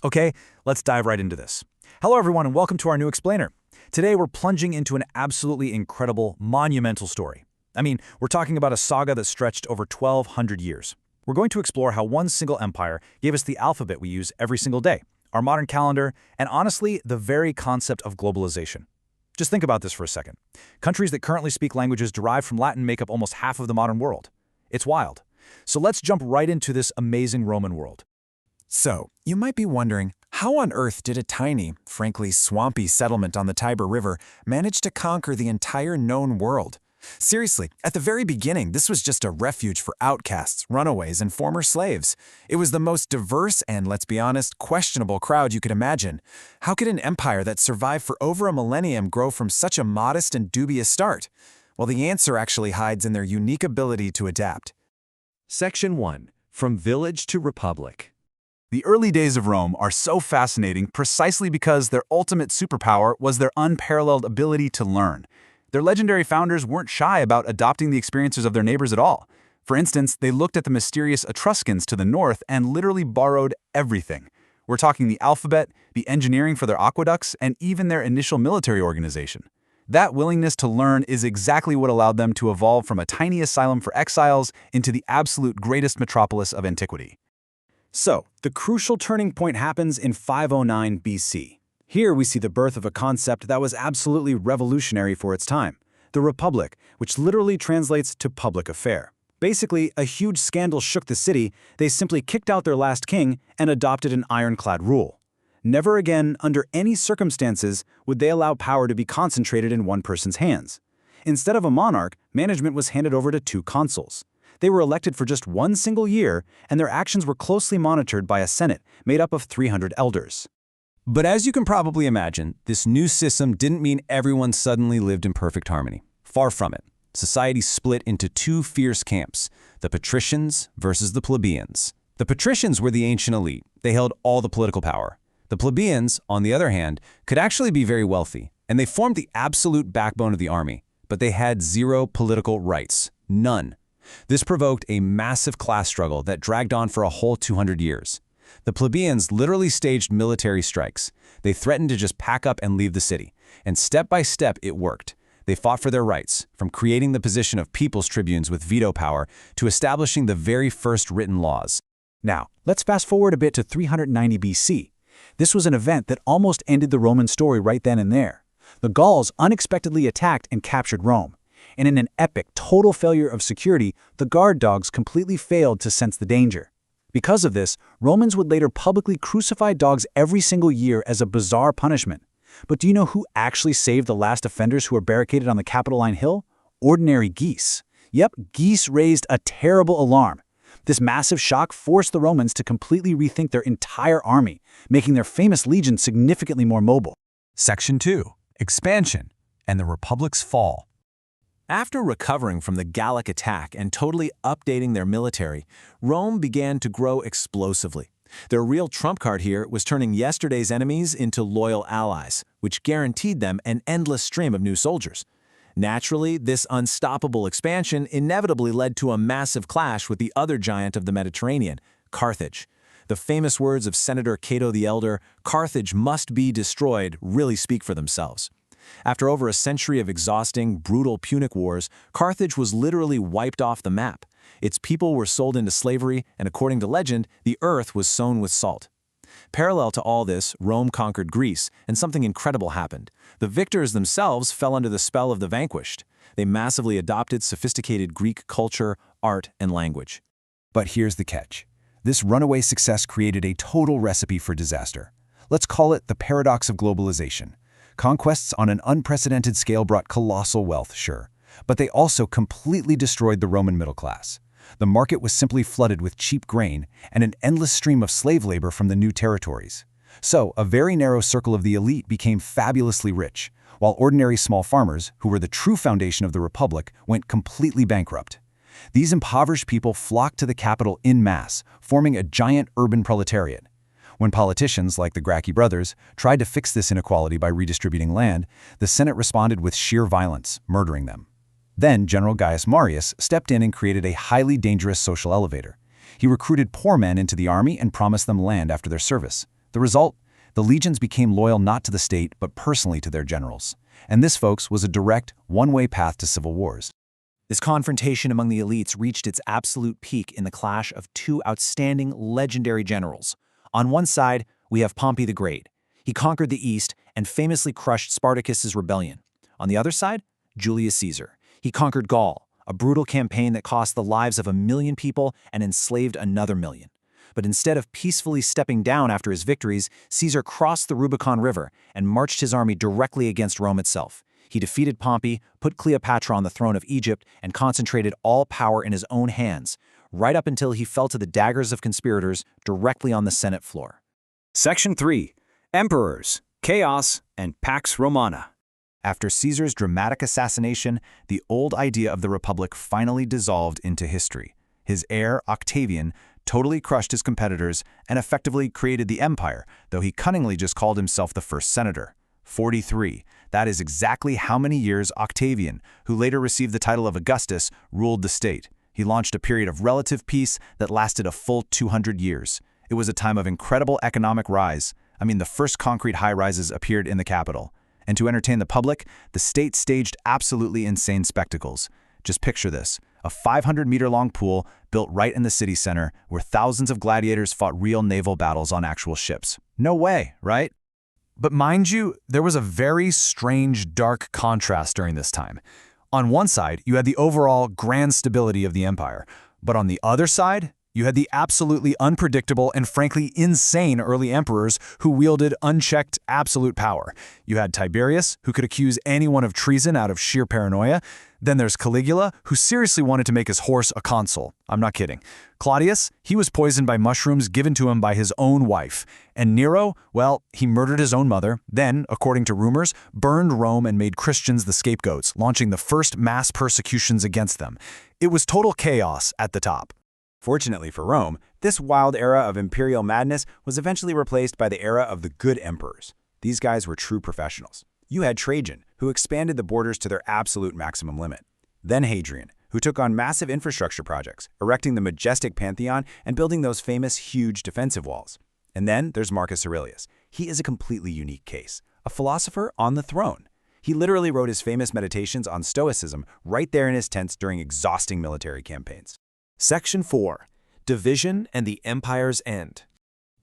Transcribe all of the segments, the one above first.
Okay, let's dive right into this. Hello everyone and welcome to our new explainer. Today we're plunging into an absolutely incredible, monumental story. We're talking about a saga that stretched over 1,200 years. We're going to explore how one single empire gave us the alphabet we use every single day, our modern calendar, and honestly, the very concept of globalization. Just think about this for a second. Countries that currently speak languages derived from Latin make up almost half of the modern world. It's wild. So let's jump right into this amazing Roman world. So, you might be wondering, how on earth did a tiny, frankly swampy settlement on the Tiber River manage to conquer the entire known world? Seriously, at the very beginning, this was just a refuge for outcasts, runaways, and former slaves. It was the most diverse and, let's be honest, questionable crowd you could imagine. How could an empire that survived for over a millennium grow from such a modest and dubious start? Well, the answer actually hides in their unique ability to adapt. Section 1. From Village to Republic. The early days of Rome are so fascinating precisely because their ultimate superpower was their unparalleled ability to learn. Their legendary founders weren't shy about adopting the experiences of their neighbors at all. For instance, they looked at the mysterious Etruscans to the north and literally borrowed everything. We're talking the alphabet, the engineering for their aqueducts, and even their initial military organization. That willingness to learn is exactly what allowed them to evolve from a tiny asylum for exiles into the absolute greatest metropolis of antiquity. So, the crucial turning point happens in 509 BC. Here we see the birth of a concept that was absolutely revolutionary for its time, the Republic, which literally translates to public affair. Basically, a huge scandal shook the city. They simply kicked out their last king and adopted an ironclad rule. Never again, under any circumstances, would they allow power to be concentrated in one person's hands. Instead of a monarch, management was handed over to two consuls. They were elected for just one single year, and their actions were closely monitored by a Senate made up of 300 elders. But as you can probably imagine, this new system didn't mean everyone suddenly lived in perfect harmony. Far from it. Society split into two fierce camps, the patricians versus the plebeians. The patricians were the ancient elite. They held all the political power. The plebeians, on the other hand, could actually be very wealthy, and they formed the absolute backbone of the army, but they had zero political rights. None. This provoked a massive class struggle that dragged on for a whole 200 years. The plebeians literally staged military strikes. They threatened to just pack up and leave the city, and step by step it worked. They fought for their rights, from creating the position of people's tribunes with veto power to establishing the very first written laws. Now, let's fast forward a bit to 390 BC. This was an event that almost ended the Roman story right then and there. The Gauls unexpectedly attacked and captured Rome. And in an epic, total failure of security, the guard dogs completely failed to sense the danger. Because of this, Romans would later publicly crucify dogs every single year as a bizarre punishment. But do you know who actually saved the last offenders who were barricaded on the Capitoline Hill? Ordinary geese. Yep, geese raised a terrible alarm. This massive shock forced the Romans to completely rethink their entire army, making their famous legion significantly more mobile. Section 2. Expansion and the Republic's fall. After recovering from the Gallic attack and totally updating their military, Rome began to grow explosively. Their real trump card here was turning yesterday's enemies into loyal allies, which guaranteed them an endless stream of new soldiers. Naturally, this unstoppable expansion inevitably led to a massive clash with the other giant of the Mediterranean, Carthage. The famous words of Senator Cato the Elder, "Carthage must be destroyed," really speak for themselves. After over a century of exhausting, brutal Punic wars, Carthage was literally wiped off the map. Its people were sold into slavery, and according to legend, the earth was sown with salt. Parallel to all this, Rome conquered Greece, and something incredible happened. The victors themselves fell under the spell of the vanquished. They massively adopted sophisticated Greek culture, art, and language. But here's the catch. This runaway success created a total recipe for disaster. Let's call it the paradox of globalization. Conquests on an unprecedented scale brought colossal wealth, sure, but they also completely destroyed the Roman middle class. The market was simply flooded with cheap grain and an endless stream of slave labor from the new territories. So, a very narrow circle of the elite became fabulously rich, while ordinary small farmers, who were the true foundation of the Republic, went completely bankrupt. These impoverished people flocked to the capital en masse, forming a giant urban proletariat. When politicians, like the Gracchi brothers, tried to fix this inequality by redistributing land, the Senate responded with sheer violence, murdering them. Then General Gaius Marius stepped in and created a highly dangerous social elevator. He recruited poor men into the army and promised them land after their service. The result? The legions became loyal not to the state, but personally to their generals. And this, folks, was a direct, one-way path to civil wars. This confrontation among the elites reached its absolute peak in the clash of two outstanding, legendary generals. On one side, we have Pompey the Great. He conquered the East and famously crushed Spartacus's rebellion. On the other side, Julius Caesar. He conquered Gaul, a brutal campaign that cost the lives of 1 million people and enslaved another 1 million. But instead of peacefully stepping down after his victories, Caesar crossed the Rubicon River and marched his army directly against Rome itself. He defeated Pompey, put Cleopatra on the throne of Egypt, and concentrated all power in his own hands, right up until he fell to the daggers of conspirators directly on the Senate floor. Section 3. Emperors, Chaos, and Pax Romana. After Caesar's dramatic assassination, the old idea of the Republic finally dissolved into history. His heir, Octavian, totally crushed his competitors and effectively created the empire, though he cunningly just called himself the first senator. 43. That is exactly how many years Octavian, who later received the title of Augustus, ruled the state. He launched a period of relative peace that lasted a full 200 years. It was a time of incredible economic rise. The first concrete high-rises appeared in the capital. And to entertain the public, the state staged absolutely insane spectacles. Just picture this. A 500-meter-long pool built right in the city center where thousands of gladiators fought real naval battles on actual ships. No way, right? But mind you, there was a very strange, dark contrast during this time. On one side, you had the overall grand stability of the empire, but on the other side, you had the absolutely unpredictable and frankly insane early emperors who wielded unchecked absolute power. You had Tiberius, who could accuse anyone of treason out of sheer paranoia. Then there's Caligula, who seriously wanted to make his horse a consul. I'm not kidding. Claudius, he was poisoned by mushrooms given to him by his own wife. And Nero, well, he murdered his own mother, then, according to rumors, burned Rome and made Christians the scapegoats, launching the first mass persecutions against them. It was total chaos at the top. Fortunately for Rome, this wild era of imperial madness was eventually replaced by the era of the good emperors. These guys were true professionals. You had Trajan, who expanded the borders to their absolute maximum limit. Then Hadrian, who took on massive infrastructure projects, erecting the majestic Pantheon and building those famous huge defensive walls. And then there's Marcus Aurelius. He is a completely unique case, a philosopher on the throne. He literally wrote his famous meditations on Stoicism right there in his tents during exhausting military campaigns. Section 4. Division and the Empire's End.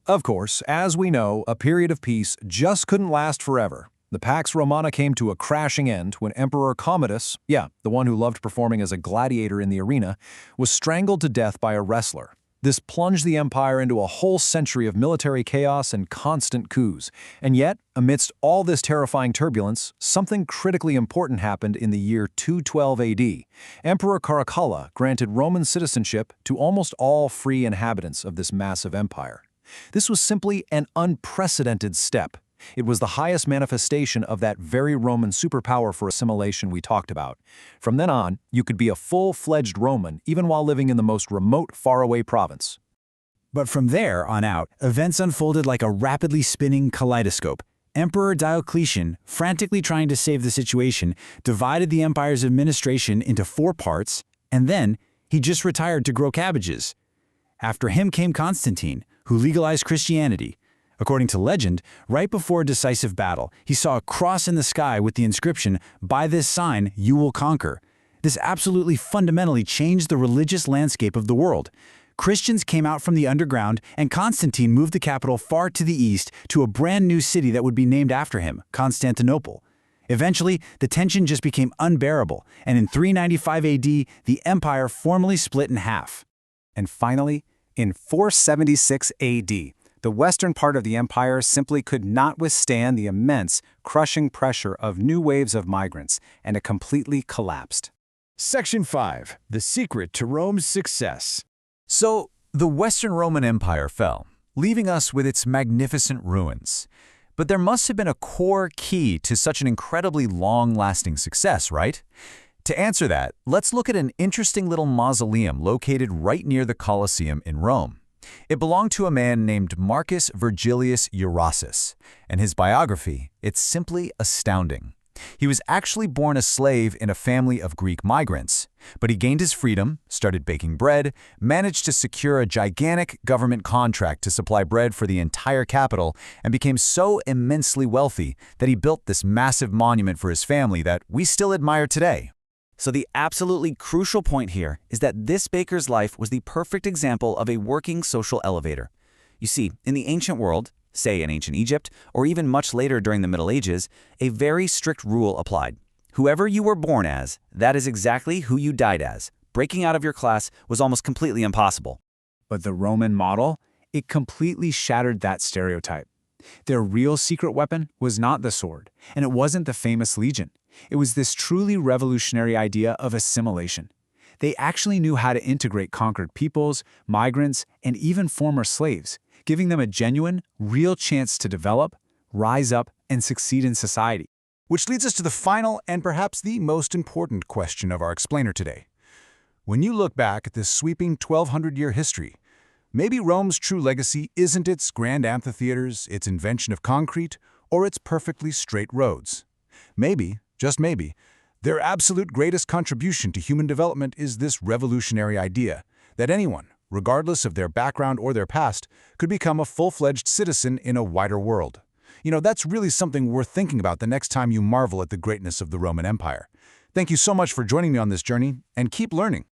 Of course, as we know, a period of peace just couldn't last forever. The Pax Romana came to a crashing end when Emperor Commodus, the one who loved performing as a gladiator in the arena, was strangled to death by a wrestler. This plunged the empire into a whole century of military chaos and constant coups. And yet, amidst all this terrifying turbulence, something critically important happened in the year 212 AD. Emperor Caracalla granted Roman citizenship to almost all free inhabitants of this massive empire. This was simply an unprecedented step. It was the highest manifestation of that very Roman superpower for assimilation we talked about. From then on, you could be a full-fledged Roman even while living in the most remote, faraway province. But from there on out, events unfolded like a rapidly spinning kaleidoscope. Emperor Diocletian, frantically trying to save the situation, divided the empire's administration into 4 parts, and then he just retired to grow cabbages. After him came Constantine, who legalized Christianity. According to legend, right before a decisive battle, he saw a cross in the sky with the inscription, "By this sign, you will conquer." This absolutely fundamentally changed the religious landscape of the world. Christians came out from the underground, and Constantine moved the capital far to the east to a brand new city that would be named after him, Constantinople. Eventually, the tension just became unbearable, and in 395 AD, the empire formally split in half. And finally, in 476 AD, the western part of the empire simply could not withstand the immense, crushing pressure of new waves of migrants, and it completely collapsed. Section 5. The secret to Rome's success. So, the Western Roman Empire fell, leaving us with its magnificent ruins. But there must have been a core key to such an incredibly long-lasting success, right? To answer that, let's look at an interesting little mausoleum located right near the Colosseum in Rome. It belonged to a man named Marcus Virgilius Ursus, and his biography, it's simply astounding. He was actually born a slave in a family of Greek migrants. But he gained his freedom, started baking bread, managed to secure a gigantic government contract to supply bread for the entire capital, and became so immensely wealthy that he built this massive monument for his family that we still admire today. So the absolutely crucial point here is that this baker's life was the perfect example of a working social elevator. You see, in the ancient world, say in ancient Egypt, or even much later during the Middle Ages, a very strict rule applied. Whoever you were born as, that is exactly who you died as. Breaking out of your class was almost completely impossible. But the Roman model, it completely shattered that stereotype. Their real secret weapon was not the sword, and it wasn't the famous legion. It was this truly revolutionary idea of assimilation. They actually knew how to integrate conquered peoples, migrants, and even former slaves, giving them a genuine, real chance to develop, rise up, and succeed in society. Which leads us to the final and perhaps the most important question of our explainer today. When you look back at this sweeping 1,200-year history, maybe Rome's true legacy isn't its grand amphitheaters, its invention of concrete, or its perfectly straight roads. Maybe, just maybe, their absolute greatest contribution to human development is this revolutionary idea that anyone, regardless of their background or their past, could become a full-fledged citizen in a wider world. That's really something worth thinking about the next time you marvel at the greatness of the Roman Empire. Thank you so much for joining me on this journey, and keep learning.